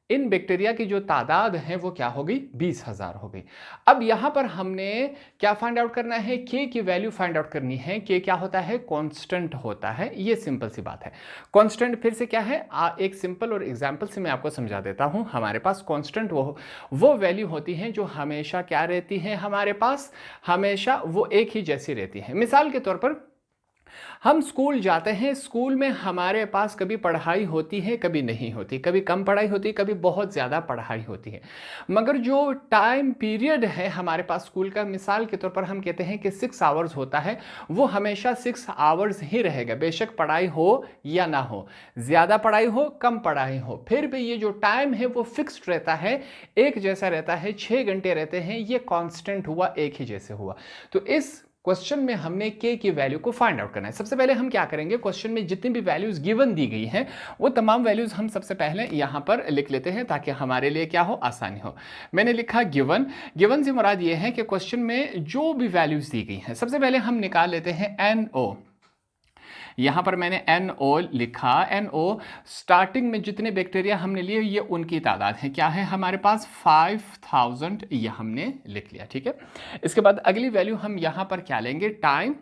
इन बैक्टीरिया की जो तादाद है वो क्या हो गई, 20,000 हो गई। अब यहां पर हमने क्या फाइंड आउट करना है, के की वैल्यू फाइंड आउट करनी है। के क्या होता है, कांस्टेंट होता है, ये सिंपल सी बात है। कांस्टेंट फिर से क्या है, एक सिंपल और एग्जांपल से मैं आपको समझा देता हूं। हमारे पास कांस्टेंट वो वैल्यू होती है जो हमेशा क्या रहती है, हमारे पास हमेशा वो एक ही जैसी रहती है। मिसाल के तौर पर हम स्कूल जाते हैं, स्कूल में हमारे पास कभी पढ़ाई होती है, कभी नहीं होती, कभी कम पढ़ाई होती है, कभी बहुत ज़्यादा पढ़ाई होती है। मगर जो टाइम पीरियड है हमारे पास स्कूल का, मिसाल के तौर पर हम कहते हैं कि 6 आवर्स होता है, वो हमेशा 6 आवर्स ही रहेगा, बेशक पढ़ाई हो या ना हो, ज़्यादा पढ़ाई हो कम पढ़ाई हो, फिर भी ये जो टाइम है वो फिक्स्ड रहता है, एक जैसा रहता है, 6 घंटे रहते हैं, ये कांस्टेंट हुआ, एक ही जैसे हुआ। तो इस क्वेश्चन में हमने के की वैल्यू को फाइंड आउट करना है। सबसे पहले हम क्या करेंगे, क्वेश्चन में जितनी भी वैल्यूज गिवन दी गई हैं वो तमाम वैल्यूज हम सबसे पहले यहां पर लिख लेते हैं ताकि हमारे लिए क्या हो, आसानी हो। मैंने लिखा गिवन। गिवन से मुराद ये है कि क्वेश्चन में जो भी वैल्यूज दी गई हैं, सबसे पहले हम निकाल लेते हैं NO। यहां पर मैंने NO लिखा। NO स्टार्टिंग में जितने बैक्टीरिया हमने लिए ये उनकी तादाद है, क्या है हमारे पास 5000, ये हमने लिख लिया, ठीक है। इसके बाद अगली वैल्यू हम यहां पर क्या लेंगे, टाइम।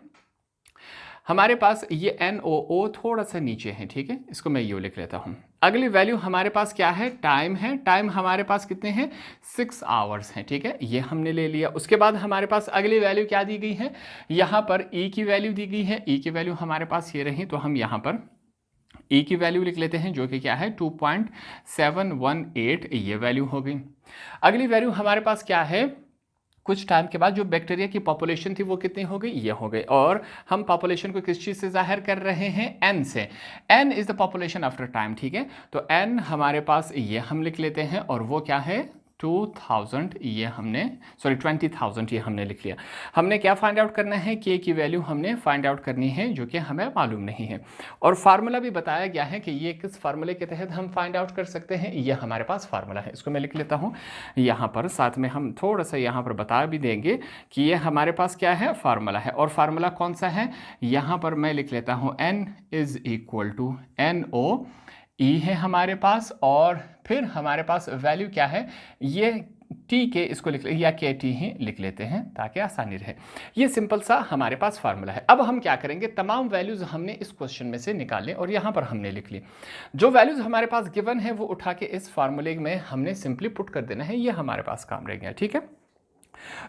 हमारे पास ये NOO थोड़ा सा नीचे है, ठीक है, इसको मैं यू लिख लेता हूं। अगली वैल्यू हमारे पास क्या है, टाइम है। टाइम हमारे पास कितने हैं, 6 आवर्स हैं, ठीक है, ये हमने ले लिया। उसके बाद हमारे पास अगली वैल्यू क्या दी गई है, यहां पर E की वैल्यू दी गई है। E की वैल्यू हमारे पास ये रही, तो हम यहां पर E की वैल्यू लिख लेते हैं जो कि क्या है 2.718, ये वैल्यू हो गई। अगली वैल्यू हमारे पास क्या है, कुछ टाइम के बाद जो बैक्टीरिया की पॉपुलेशन थी वो कितनी हो गई, ये हो गई। और हम पॉपुलेशन को किस चीज़ से जाहिर कर रहे हैं, n से। n is the population after time, ठीक है। तो n हमारे पास ये हम लिख लेते हैं, और वो क्या है 2000, ये हमने 20,000 ये हमने लिख लिया। हमने क्या फाइंड आउट करना है, के की वैल्यू हमने फाइंड आउट करनी है जो कि हमें मालूम नहीं है। और फार्मूला भी बताया गया है कि ये किस फार्मूले के तहत हम फाइंड आउट कर सकते हैं, ये हमारे पास फार्मूला है। इसको मैं लिख लेता हूँ यहाँ पर, साथ में हम थोड़ा सा यहाँ पर बता भी देंगे कि ये हमारे पास क्या है, फार्मूला है। और फार्मूला कौन सा है, यहाँ पर मैं लिख लेता हूँ N is equal to NO। E है हमारे पास, और फिर हमारे पास वैल्यू क्या है, ये T के, इसको लिख या KT ही लिख लेते हैं ताकि आसानी रहे। ये सिंपल सा हमारे पास फार्मूला है। अब हम क्या करेंगे, तमाम वैल्यूज हमने इस क्वेश्चन में से निकाले और यहाँ पर हमने लिख ली। जो वैल्यूज हमारे पास गिवन है वो उठा के इस फार्मूले में हमने सिंपली पुट कर देना है, ये हमारे पास काम रह गया, ठीक है।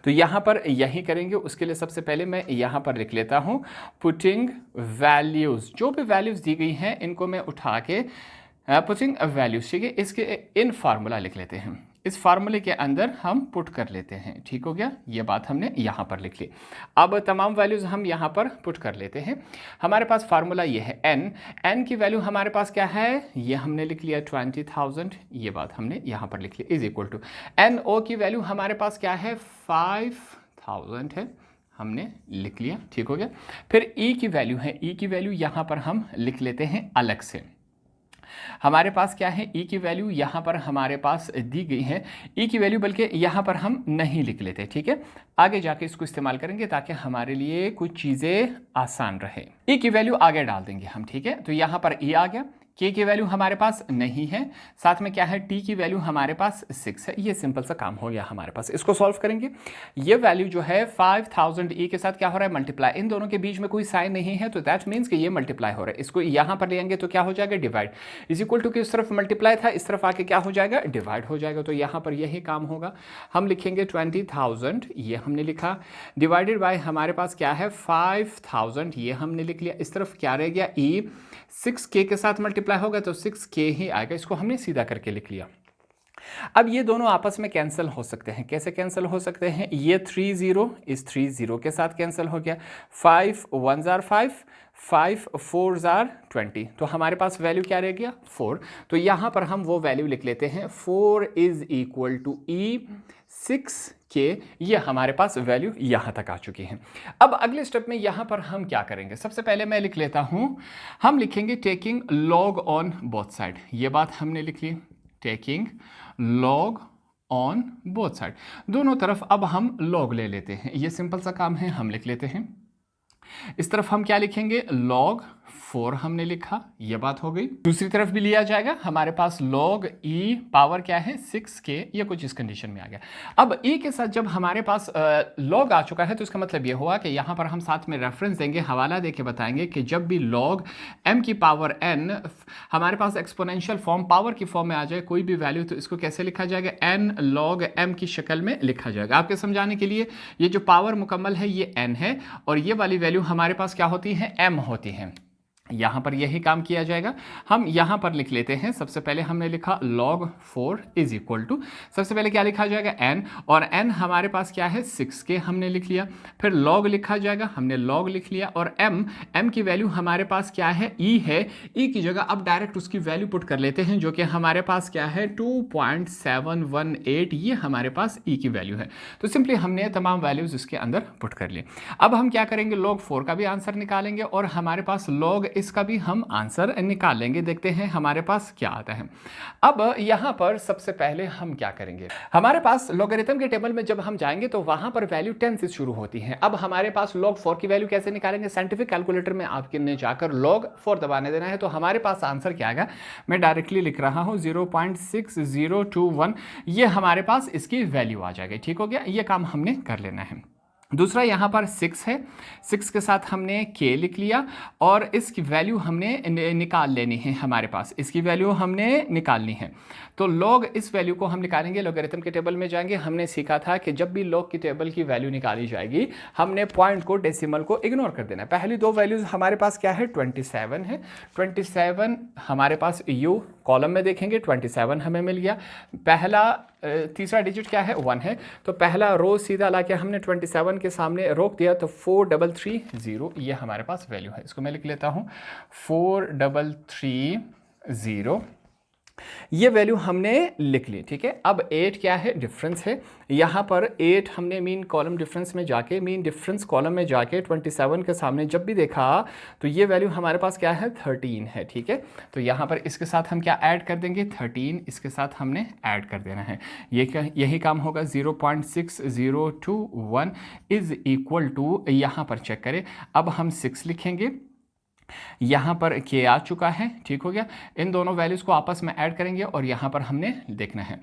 तो यहाँ पर यही करेंगे। उसके लिए सबसे पहले मैं यहाँ पर लिख लेता हूँ पुटिंग वैल्यूज। जो भी वैल्यूज दी गई हैं इनको मैं उठा के पुटिंग वैल्यूज, ठीक है, इसके इन फार्मूला लिख लेते हैं। इस फार्मूले के अंदर हम पुट कर लेते हैं, ठीक हो गया। ये बात हमने यहाँ पर लिख ली। अब तमाम वैल्यूज हम यहाँ पर पुट कर लेते हैं। हमारे पास फार्मूला ये है n की वैल्यू हमारे पास क्या है, ये हमने लिख लिया 20,000, ये बात हमने यहाँ पर लिख ली, इज इक्वल टू NO की वैल्यू हमारे पास क्या है 5000 है, हमने लिख लिया, ठीक हो गया। फिर E की वैल्यू है, E की वैल्यू यहाँ पर हम लिख लेते हैं अलग से। हमारे पास क्या है, E की वैल्यू यहाँ पर हमारे पास दी गई है। E की वैल्यू बल्कि यहाँ पर हम नहीं लिख लेते, ठीक है, आगे जाके इसको इस्तेमाल करेंगे ताकि हमारे लिए कुछ चीज़ें आसान रहे। E की वैल्यू आगे डाल देंगे हम, ठीक है। तो यहाँ पर E आ गया, K की वैल्यू हमारे पास नहीं है, साथ में क्या है T की वैल्यू हमारे पास 6 है। ये सिंपल सा काम हो गया हमारे पास। इसको सॉल्व करेंगे। ये वैल्यू जो है 5000 E के साथ क्या हो रहा है, मल्टीप्लाई। इन दोनों के बीच में कोई साइन नहीं है तो दैट मीन्स कि ये मल्टीप्लाई हो रहा है। इसको यहाँ पर लेंगे तो क्या हो जाएगा, डिवाइड। इज इक्वल टू कि इस तरफ मल्टीप्लाई था, इस तरफ आके क्या हो जाएगा, डिवाइड हो जाएगा। तो यहाँ पर यही काम होगा। हम लिखेंगे 20,000, ये हमने लिखा, डिवाइडेड बाय हमारे पास क्या है 5000, ये हमने लिख लिया। इस तरफ क्या रह गया, E 6K के साथ मल्टीप्लाई होगा तो 6K ही आएगा। इसको हमने सीधा करके लिख लिया। अब ये दोनों आपस में कैंसिल हो सकते हैं। कैसे कैंसिल हो सकते हैं, ये 30 इस 30 के साथ कैंसिल हो गया, 5 1s are 5, 5 4s are 20, तो हमारे पास वैल्यू क्या रह गया 4। तो यहाँ पर हम वो वैल्यू लिख लेते हैं 4 is equal to E 6K। ये हमारे पास वैल्यू यहाँ तक आ चुकी है। अब अगले स्टेप में यहाँ पर हम क्या करेंगे, सबसे पहले मैं लिख लेता हूँ, हम लिखेंगे taking log on both side. ये बात हमने लिख ली, taking log on both side, दोनों तरफ अब हम लॉग ले लेते हैं। ये सिंपल सा काम है, हम लिख लेते हैं। इस तरफ हम क्या लिखेंगे, लॉग 4 हमने लिखा, ये बात हो गई। दूसरी तरफ भी लिया जाएगा, हमारे पास log e पावर क्या है 6k, ये कुछ इस कंडीशन में आ गया। अब e के साथ जब हमारे पास log आ चुका है तो इसका मतलब ये हुआ कि यहाँ पर हम साथ में रेफरेंस देंगे, हवाला देके बताएंगे कि जब भी log m की पावर n हमारे पास एक्सपोनेंशियल फॉर्म पावर की फॉर्म में आ जाए कोई भी वैल्यू, तो इसको कैसे लिखा जाएगा, n log m की शक्ल में लिखा जाएगा। आपके समझाने के लिए ये जो पावर मुकम्मल है ये n है और ये वाली वैल्यू हमारे पास क्या होती है, m होती है। यहाँ पर यही काम किया जाएगा। हम यहाँ पर लिख लेते हैं, सबसे पहले हमने लिखा log 4 इज इक्वल टू, सबसे पहले क्या लिखा जाएगा n, और n हमारे पास क्या है 6k हमने लिख लिया, फिर log लिखा जाएगा, हमने log लिख लिया, और m की वैल्यू हमारे पास क्या है e है, e की जगह अब डायरेक्ट उसकी वैल्यू पुट कर लेते हैं जो कि हमारे पास क्या है 2.718, ये हमारे पास e की वैल्यू है। तो सिंपली हमने तमाम वैल्यूज इसके अंदर पुट कर लिए। अब हम क्या करेंगे, log 4 का भी आंसर निकालेंगे और हमारे पास log इसका भी हम आंसर निकाल लेंगे। देखते हैं हमारे पास क्या आता है। अब यहां पर सबसे पहले हम क्या करेंगे, हमारे पास लॉगरिथम के टेबल में जब हम जाएंगे तो वहां पर वैल्यू 10 से शुरू होती है। अब हमारे पास log 4 की वैल्यू कैसे निकालेंगे, साइंटिफिक कैलकुलेटर में आपने जाकर log 4 दबाने देना है, तो हमारे पास आंसर क्या आएगा, मैं डायरेक्टली लिख रहा हूं 0.6021, ये हमारे पास इसकी वैल्यू आ जाएगी। ठीक हो गया, ये काम हमने कर लेना है। दूसरा यहाँ पर 6 है, 6 के साथ हमने k लिख लिया और इसकी वैल्यू हमने निकाल लेनी है, हमारे पास इसकी वैल्यू हमने निकालनी है। तो log इस वैल्यू को हम निकालेंगे, लॉगरिथम के टेबल में जाएंगे। हमने सीखा था कि जब भी log की टेबल की वैल्यू निकाली जाएगी हमने पॉइंट को, डेसिमल को इग्नोर कर देना है। पहली दो वैल्यूज हमारे पास क्या है 27 है, 27 हमारे पास u कॉलम में देखेंगे 27 हमें मिल गया। पहला तीसरा डिजिट क्या है 1 है, तो पहला रो सीधा लाके हमने 27 के सामने रोक दिया, तो 4330 ये हमारे पास वैल्यू है। इसको मैं लिख लेता हूँ 4330, ये वैल्यू हमने लिख ली। ठीक है, अब 8 क्या है, डिफरेंस है। यहाँ पर 8 हमने मीन कॉलम डिफरेंस में जाके, मीन डिफरेंस कॉलम में जाके 27 के सामने जब भी देखा तो ये वैल्यू हमारे पास क्या है 13 है। ठीक है, तो यहाँ पर इसके साथ हम क्या ऐड कर देंगे 13, इसके साथ हमने ऐड कर देना है। ये क्या, यही काम होगा 0.6021 इज इक्वल टू, यहाँ पर चेक करें, अब हम 6 लिखेंगे, यहाँ पर k आ चुका है। ठीक हो गया, इन दोनों वैल्यूज को आपस में ऐड करेंगे और यहाँ पर हमने देखना है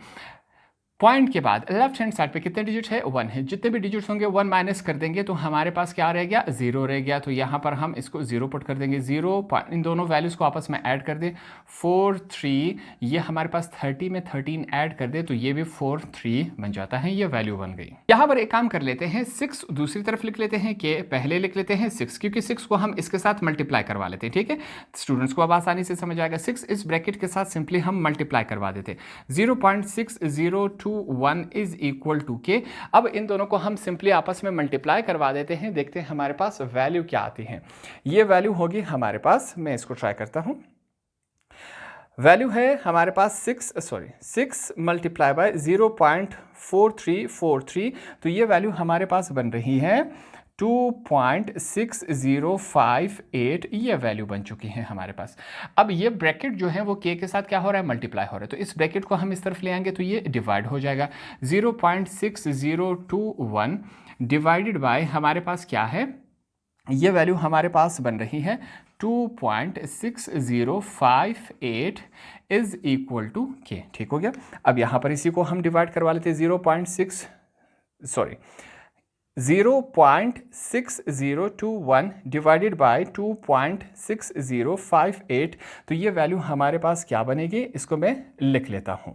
पॉइंट के बाद लेफ्ट हैंड साइड पे कितने डिजिट है 1 है, जितने भी डिजिट्स होंगे 1 माइनस कर देंगे तो हमारे पास क्या रह गया 0 रह गया। तो यहाँ पर हम इसको 0 पुट कर देंगे, 0 इन दोनों वैल्यूज को आपस में ऐड कर दे 43, ये हमारे पास 30 में 13 ऐड कर दे तो ये भी 43 बन जाता है, ये वैल्यू बन गई। यहाँ पर एक काम कर लेते हैं, 6 दूसरी तरफ लिख लेते हैं, के पहले लिख लेते हैं 6, क्योंकि 6 को हम इसके साथ मल्टीप्लाई करवा लेते हैं। ठीक है, स्टूडेंट्स को अब आसानी से समझ आएगा, 6 इस ब्रैकेट के साथ सिंपली हम मल्टीप्लाई करवा देते 0.6021 इज इक्वल टू के। अब इन दोनों को हम सिंपली आपस में मल्टीप्लाई करवा देते हैं, देखते हैं हमारे पास वैल्यू क्या आती है। ये वैल्यू होगी हमारे पास, मैं इसको ट्राई करता हूं, वैल्यू है हमारे पास 6 मल्टीप्लाई बाय 0.4343, तो ये वैल्यू हमारे पास बन रही है 2.6058, ये वैल्यू बन चुकी है हमारे पास। अब ये ब्रैकेट जो है वो k के साथ क्या हो रहा है मल्टीप्लाई हो रहा है, तो इस ब्रैकेट को हम इस तरफ ले आएंगे तो ये डिवाइड हो जाएगा। 0.6021 डिवाइडेड बाय हमारे पास क्या है, ये वैल्यू हमारे पास बन रही है 2.6058 इज इक्वल टू k। ठीक हो गया, अब यहाँ पर इसी को हम डिवाइड करवा लेते हैं 0.6021 डिवाइडेड बाय 2.6058, तो ये वैल्यू हमारे पास क्या बनेगी, इसको मैं लिख लेता हूं।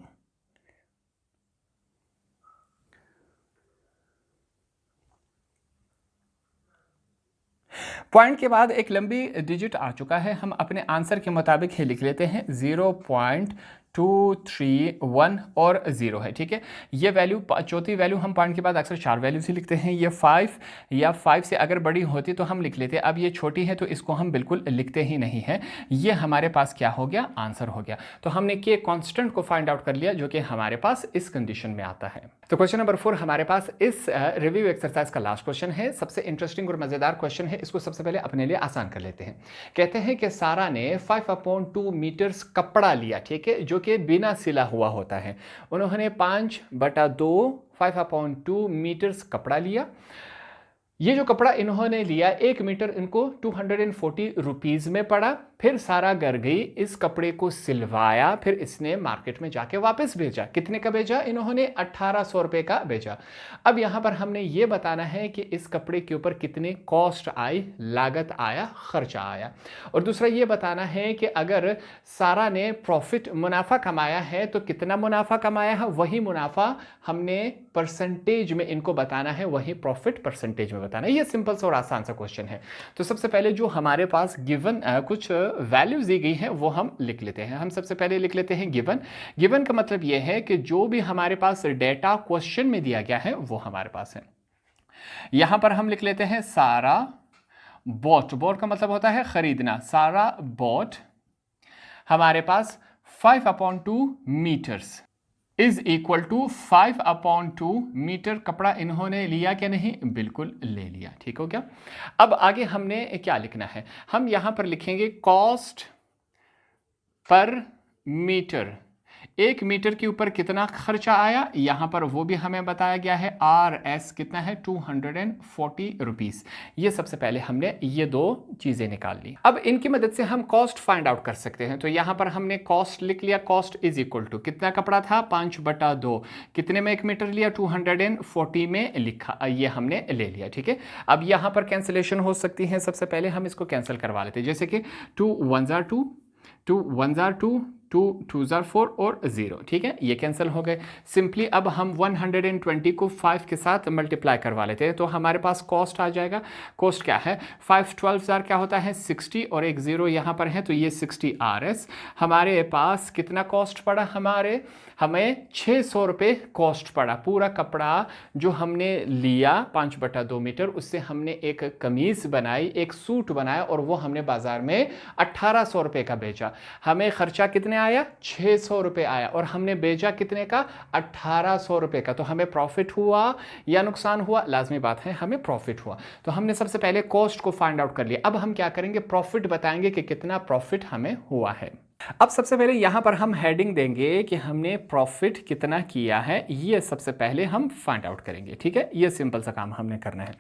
पॉइंट के बाद एक लंबी डिजिट आ चुका है, हम अपने आंसर के मुताबिक ही लिख लेते हैं 0.231 और 0 है। ठीक है, ये वैल्यू, चौथी वैल्यू हम पॉइंट के बाद अक्सर 4 वैल्यूज ही लिखते हैं, ये 5 या 5 से अगर बड़ी होती तो हम लिख लेते, अब ये छोटी है तो इसको हम बिल्कुल लिखते ही नहीं है। ये हमारे पास क्या हो गया, आंसर हो गया। तो हमने के कांस्टेंट को फाइंड आउट कर लिया जो कि हमारे पास इस कंडीशन में आता है। तो क्वेश्चन नंबर 4 हमारे पास इस रिव्यू एक्सरसाइज का लास्ट क्वेश्चन है, सबसे इंटरेस्टिंग और मजेदार क्वेश्चन है। इसको सबसे पहले अपने लिए आसान कर लेते हैं। कहते हैं कि सारा ने 5/2 मीटर्स कपड़ा लिया, ठीक है, जो कि बिना सिला हुआ होता है। उन्होंने 5/2 5/2 मीटर्स कपड़ा लिया। ये जो कपड़ा इन्होंने लिया 1 मीटर इनको 240 रुपीज़ में पड़ा। फिर सारा घर गई, इस कपड़े को सिलवाया, फिर इसने मार्केट में जाके वापस भेजा। कितने का भेजा इन्होंने? 1800 रुपये का भेजा। अब यहाँ पर हमने ये बताना है कि इस कपड़े के ऊपर कितनी कॉस्ट आई, लागत आया, खर्चा आया। और दूसरा ये बताना है कि अगर सारा ने प्रॉफिट मुनाफा कमाया है तो कितना मुनाफा कमाया है, वही मुनाफा हमने परसेंटेज में इनको बताना है, वही प्रॉफिट परसेंटेज में बताना है। ये सिंपल सा और आसान सा क्वेश्चन है। तो सबसे पहले जो हमारे पास गिवन कुछ वैल्यूज दी गई हैं वो हम लिख लेते हैं। हम सबसे पहले लिख लेते हैं गिवन। गिवन का मतलब ये है कि जो भी हमारे पास डेटा क्वेश्चन में दिया गया है वो हमारे पास है। यहां पर हम लिख लेते हैं सारा बॉट। बॉट का मतलब होता है खरीदना। सारा बॉट हमारे पास 5/2 metres is equal to 5/2 metre कपड़ा इन्होंने लिया क्या? नहीं, बिल्कुल ले लिया। ठीक हो गया। अब आगे हमने क्या लिखना है? हम यहां पर लिखेंगे कॉस्ट पर मीटर। 1 मीटर के ऊपर कितना खर्चा आया, यहां पर वो भी हमें बताया गया है। RS कितना है? 240 रुपीज़। ये सबसे पहले हमने ये दो चीज़ें निकाल ली। अब इनकी मदद से हम कॉस्ट फाइंड आउट कर सकते हैं। तो यहां पर हमने कॉस्ट लिख लिया। कॉस्ट इज इक्वल टू कितना कपड़ा था? 5/2। कितने में 1 मीटर लिया? 240 में लिखा, ये हमने ले लिया। ठीक है। अब यहां पर कैंसिलेशन हो सकती है। सबसे पहले हम इसको कैंसिल करवा लेते हैं। जैसे कि 2 1 2, 2 1 2, 2 2 4 और 0। ठीक है, ये कैंसिल हो गए। सिंपली अब हम 120 को 5 के साथ मल्टीप्लाई करवा लेते हैं तो हमारे पास कॉस्ट आ जाएगा। कॉस्ट क्या है? 5 12 क्या होता है? 60 और एक 0 यहाँ पर है तो ये 60 RS। हमारे पास कितना कॉस्ट पड़ा? हमें 600 रुपये कॉस्ट पड़ा। पूरा कपड़ा जो हमने लिया 5/2 मीटर, उससे हमने एक कमीज़ बनाई, एक सूट बनाया और वो हमने बाज़ार में 1800 रुपये का बेचा। हमें खर्चा कितने आया? 600 रुपये आया और हमने बेचा कितने का? 1800 रुपये का। तो हमें प्रॉफिट हुआ या नुकसान हुआ? लाजमी बात है हमें प्रॉफिट हुआ। तो हमने सबसे पहले कॉस्ट को फाइंड आउट कर लिया। अब हम क्या करेंगे? प्रॉफिट बताएंगे कि कितना प्रॉफिट हमें हुआ है। अब सबसे पहले यहां पर हम हेडिंग देंगे कि हमने प्रॉफिट कितना किया है, ये सबसे पहले हम फाइंड आउट करेंगे। ठीक है, ये सिंपल सा काम हमने करना है।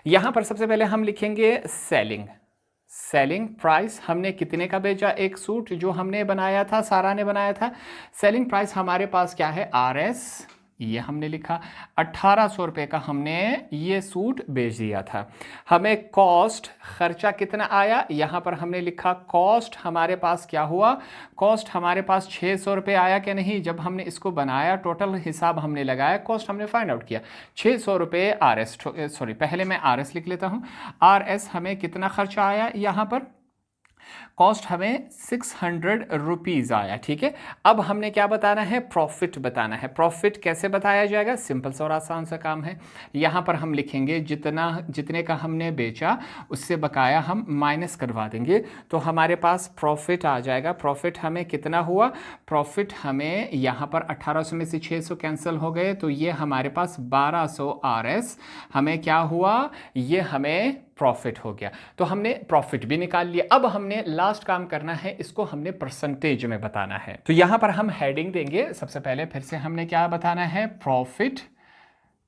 यहां पर सबसे पहले हम लिखेंगे सेलिंग प्राइस। हमने कितने का बेचा? एक सूट जो हमने बनाया था, सारा ने बनाया था। सेलिंग प्राइस हमारे पास क्या है? RS, ये हमने लिखा। 1800 रुपये का हमने ये सूट बेच दिया था। हमें कॉस्ट, खर्चा कितना आया? यहाँ पर हमने लिखा कॉस्ट हमारे पास क्या हुआ? कॉस्ट हमारे पास 600 रुपये आया क्या? नहीं, जब हमने इसको बनाया टोटल हिसाब हमने लगाया, कॉस्ट हमने फाइंड आउट किया। 600 रुपये RS, सॉरी पहले मैं RS लिख लेता हूँ। RS हमें कितना खर्चा आया? यहाँ पर कॉस्ट हमें 600 रुपीज़ आया। ठीक है, अब हमने क्या बताना है? प्रॉफिट बताना है। प्रॉफिट कैसे बताया जाएगा? सिंपल सा और आसान सा काम है। यहाँ पर हम लिखेंगे जितने का हमने बेचा उससे बकाया हम माइनस करवा देंगे तो हमारे पास प्रॉफिट आ जाएगा। प्रॉफिट हमें कितना हुआ? प्रॉफिट हमें यहाँ पर 1800 में से 600 कैंसिल हो गए तो ये हमारे पास 1200 RS हमें क्या हुआ? ये हमें प्रॉफिट हो गया। तो हमने प्रॉफिट भी निकाल लिया। अब हमने लास्ट काम करना है, इसको हमने परसेंटेज में बताना है। तो यहां पर हम हेडिंग देंगे। सबसे पहले फिर से हमने क्या बताना है? प्रॉफिट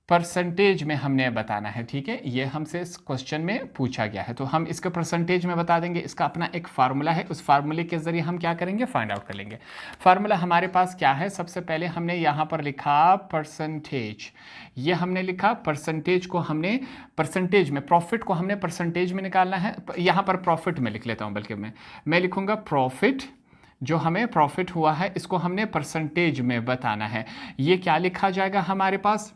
परसेंटेज में हमने बताना है। ठीक है, ये हमसे इस क्वेश्चन में पूछा गया है तो हम इसका परसेंटेज में बता देंगे। इसका अपना एक फार्मूला है, उस फार्मूले के जरिए हम क्या करेंगे? फाइंड आउट कर लेंगे। फार्मूला हमारे पास क्या है? सबसे पहले हमने यहाँ पर लिखा परसेंटेज। ये हमने लिखा परसेंटेज को हमने परसेंटेज में, प्रॉफिट को हमने परसेंटेज में निकालना है। यहाँ पर प्रॉफिट में लिख लेता हूँ, बल्कि मैं लिखूँगा प्रॉफिट। जो हमें प्रॉफिट हुआ है इसको हमने परसेंटेज में बताना है। ये क्या लिखा जाएगा हमारे पास?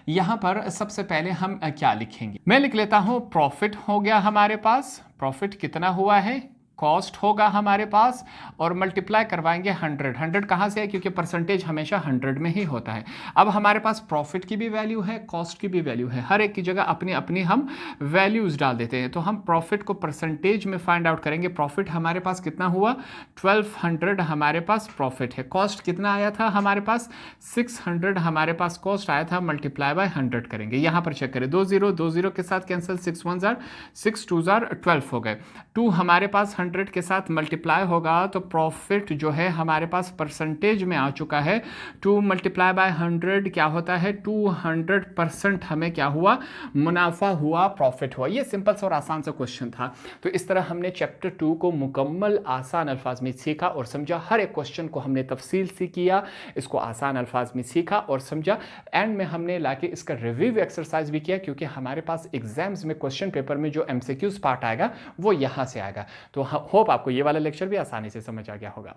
यहां पर सबसे पहले हम क्या लिखेंगे? मैं लिख लेता हूं प्रॉफिट हो गया हमारे पास। प्रॉफिट कितना हुआ है? कॉस्ट होगा हमारे पास और मल्टीप्लाई करवाएंगे 100 कहाँ से है? क्योंकि परसेंटेज हमेशा 100 में ही होता है। अब हमारे पास प्रॉफिट की भी वैल्यू है, कॉस्ट की भी वैल्यू है, हर एक की जगह अपनी अपनी हम वैल्यूज डाल देते हैं। तो हम प्रॉफिट को परसेंटेज में फाइंड आउट करेंगे। प्रॉफिट हमारे पास कितना हुआ? 1200 हमारे पास प्रॉफिट है। कॉस्ट कितना आया था हमारे पास? 600 हमारे पास कॉस्ट आया था। मल्टीप्लाई बाय 100 करेंगे। यहाँ पर चेक करें, 2 0 के साथ कैंसिल, 6 1 6 2 12 हो गए। 2 हमारे पास 100 100 के साथ मल्टीप्लाई होगा तो प्रॉफिट जो है हमारे पास परसेंटेज में आ चुका है। 2 मल्टीप्लाई बाय 100 क्या होता है, 200% हमें क्या हुआ, मुनाफा हुआ, प्रॉफिट हुआ। ये सिंपल सा और आसान सा क्वेश्चन था। तो इस तरह हमने चैप्टर 2 को मुकम्मल आसान अल्फाज में सीखा और समझा। हर एक क्वेश्चन को हमने तफसील से किया, इसको आसान अल्फाज में सीखा और समझा। एंड में हमने लाके इसका रिव्यू एक्सरसाइज भी किया, क्योंकि हमारे पास एग्जाम्स में क्वेश्चन पेपर में जो MCQs पार्ट आएगा वो यहाँ से आएगा। तो होप आपको ये वाला लेक्चर भी आसानी से समझ आ गया होगा।